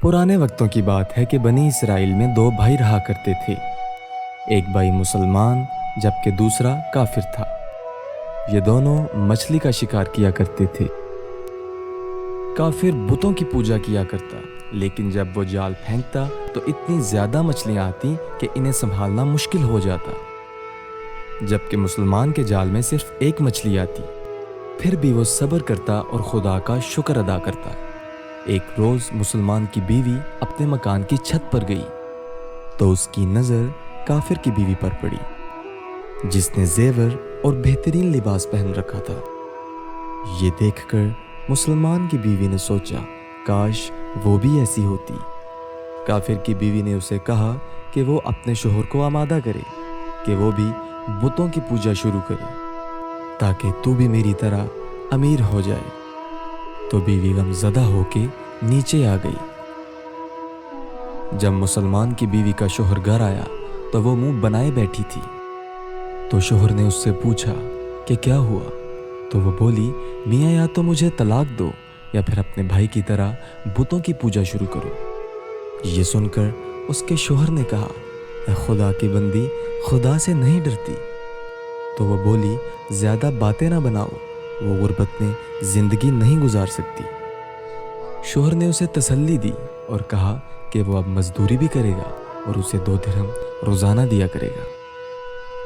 पुराने वक्तों की बात है कि बनी इसराइल में दो भाई रहा करते थे। एक भाई मुसलमान जबकि दूसरा काफिर था। ये दोनों मछली का शिकार किया करते थे। काफिर बुतों की पूजा किया करता, लेकिन जब वो जाल फेंकता तो इतनी ज्यादा मछलियां आती कि इन्हें संभालना मुश्किल हो जाता। जबकि मुसलमान के जाल में सिर्फ एक मछली आती, फिर भी वो सब्र करता और खुदा का शुक्र अदा करता। एक रोज मुसलमान की बीवी अपने मकान की छत पर गई तो उसकी नजर काफिर की बीवी पर पड़ी, जिसने जेवर और बेहतरीन लिबास पहन रखा था। ये देखकर मुसलमान की बीवी ने सोचा, काश वो भी ऐसी होती। काफिर की बीवी ने उसे कहा कि वो अपने शोहर को आमादा करे कि वो भी बुतों की पूजा शुरू करे, ताकि तू भी मेरी तरह अमीर हो जाए। तो बीवी गमज़दा होके नीचे आ गई। जब मुसलमान की बीवी का शोहर घर आया तो वो मुंह बनाए बैठी थी। तो शोहर ने उससे पूछा कि क्या हुआ। तो वो बोली, मियाँ या तो मुझे तलाक दो या फिर अपने भाई की तरह बुतों की पूजा शुरू करो। ये सुनकर उसके शोहर ने कहा, ऐ खुदा की बंदी, खुदा से नहीं डरती। तो वो बोली, ज्यादा बातें ना बनाओ, वो गुर्बत में जिंदगी नहीं गुजार सकती। शोहर ने उसे तसल्ली दी और कहा कि वो अब मजदूरी भी करेगा और उसे 2 दिरहम रोजाना दिया करेगा,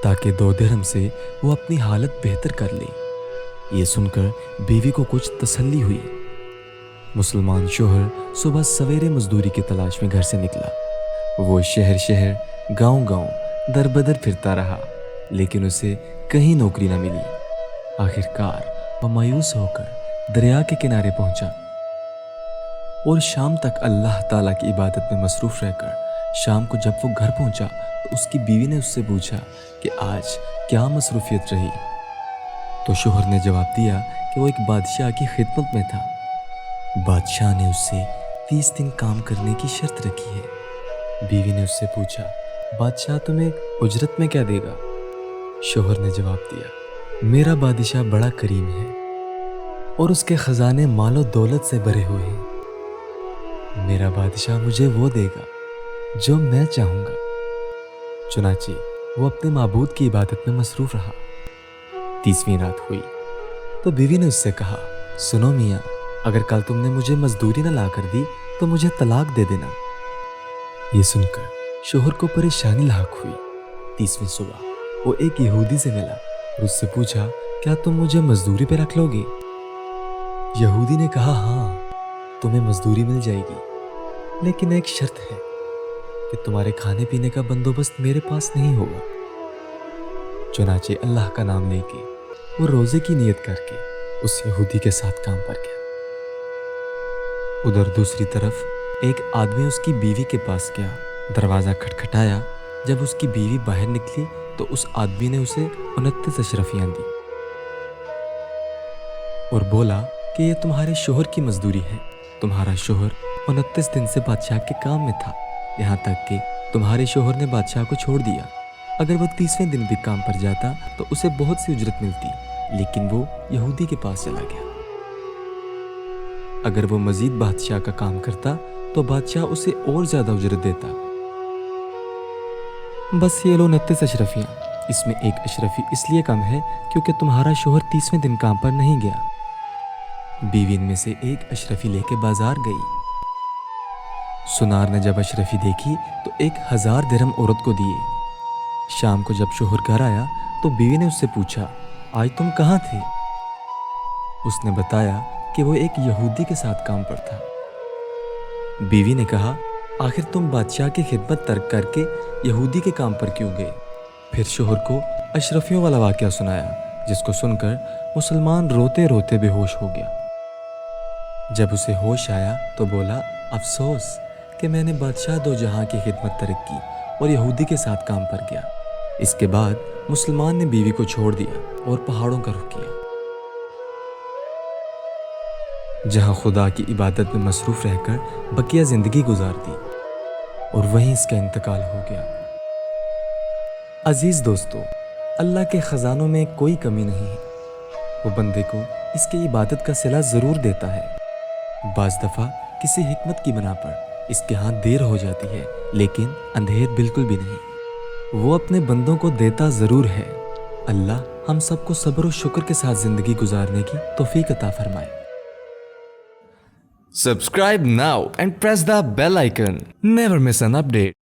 ताकि 2 दिरहम से वो अपनी हालत बेहतर कर ले। ये सुनकर बीवी को कुछ तसल्ली हुई। मुसलमान शोहर सुबह सवेरे मजदूरी की तलाश में घर से निकला। वो शहर शहर, गांव गांव दर बदर फिरता रहा, लेकिन उसे कहीं नौकरी न मिली। आखिरकार वह मायूस होकर दरिया के किनारे पहुंचा और शाम तक अल्लाह ताला की इबादत में मसरूफ रहकर शाम को जब वो घर पहुंचा तो उसकी बीवी ने उससे पूछा कि आज क्या मसरूफियत रही। तो शोहर ने जवाब दिया कि वो एक बादशाह की खिदमत में था। बादशाह ने उससे 30 दिन काम करने की शर्त रखी है। बीवी ने उससे पूछा, बादशाह तुम्हें उजरत में क्या देगा? शोहर ने जवाब दिया, मेरा बादशाह बड़ा करीम है और उसके खजाने मालो दौलत से भरे हुए हैं। मेरा बादशाह मुझे वो देगा जो मैं चाहूंगा। चुनाचे वो अपने माबूद की इबादत में मसरूफ रहा। 30वीं रात हुई तो बीवी ने उससे कहा, सुनो मियाँ, अगर कल तुमने मुझे मजदूरी न ला कर दी तो मुझे तलाक दे देना। ये सुनकर शोहर को परेशानी लाक हुई। 30वीं सुबह वो एक यहूदी से मिला और उससे पूछा, क्या तुम मुझे मजदूरी पे रख लोगे? यहूदी ने कहा, हाँ, तुम्हें मजदूरी मिल जाएगी, लेकिन एक शर्त है कि तुम्हारे खाने पीने का बंदोबस्त मेरे पास नहीं होगा। चुनाचे अल्लाह का नाम लेके वो रोजे की नियत करके उस यहूदी के साथ काम पर गया। उधर दूसरी तरफ एक आदमी उसकी बीवी के पास गया। दरवाजा खटखटाया। जब उसकी बीवी बाहर निकली तो उस आदमी ने उसे 29 अशरफियां दी और बोला कि ये तुम्हारे शोहर की मजदूरी है। तुम्हारा शोहर 29 दिन से बादशाह के काम में था, यहाँ तक कि तुम्हारे शोहर ने बादशाह को छोड़ दिया। अगर वो 30वें दिन भी काम पर जाता तो उसे बहुत सी उजरत मिलती, लेकिन वो यहूदी के पास चला गया। अगर वो मजीद बादशाह का काम करता तो बादशाह उसे और ज्यादा उजरत देता। बस ये लो 29 अशरफियाँ। इसमें एक अशरफी इसलिए कम है क्योंकि तुम्हारा शोहर 30वें दिन काम पर नहीं गया। बीवी में से एक अशरफी लेके बाजार गई। सुनार ने जब अशरफी देखी तो 1000 दिरहम औरत को दिए। शाम को जब शोहर घर आया तो बीवी ने उससे पूछा, आज तुम कहाँ थे? उसने बताया कि वो एक यहूदी के साथ काम पर था। बीवी ने कहा, आखिर तुम बादशाह की खिदमत तर्क करके यहूदी के काम पर क्यों गए? फिर शोहर को अशरफियों वाला वाकया सुनाया, जिसको सुनकर मुसलमान रोते रोते बेहोश हो गया। जब उसे होश आया तो बोला, अफसोस कि मैंने बादशाह दो जहां की खिदमत तर्क की और यहूदी के साथ काम पर गया। इसके बाद मुसलमान ने बीवी को छोड़ दिया और पहाड़ों का रुख किया, जहां खुदा की इबादत में मसरूफ रहकर बकिया जिंदगी गुजार दी और वहीं इसका इंतकाल हो गया। अजीज दोस्तों, अल्लाह के खजानों में कोई कमी नहीं है। वो बंदे को इसकी इबादत का सिला जरूर देता है। बाज़ दफ़ा किसी हिकमत की बना पर इसके हाथ देर हो जाती है लेकिन अंधेर बिल्कुल भी नहीं। वो अपने बंदों को देता ज़रूर है। अल्लाह हम सबको सब्र और शुक्र के साथ ज़िंदगी गुजारने की तौफीक अता फरमाए। Subscribe now and press the bell icon. Never miss an update.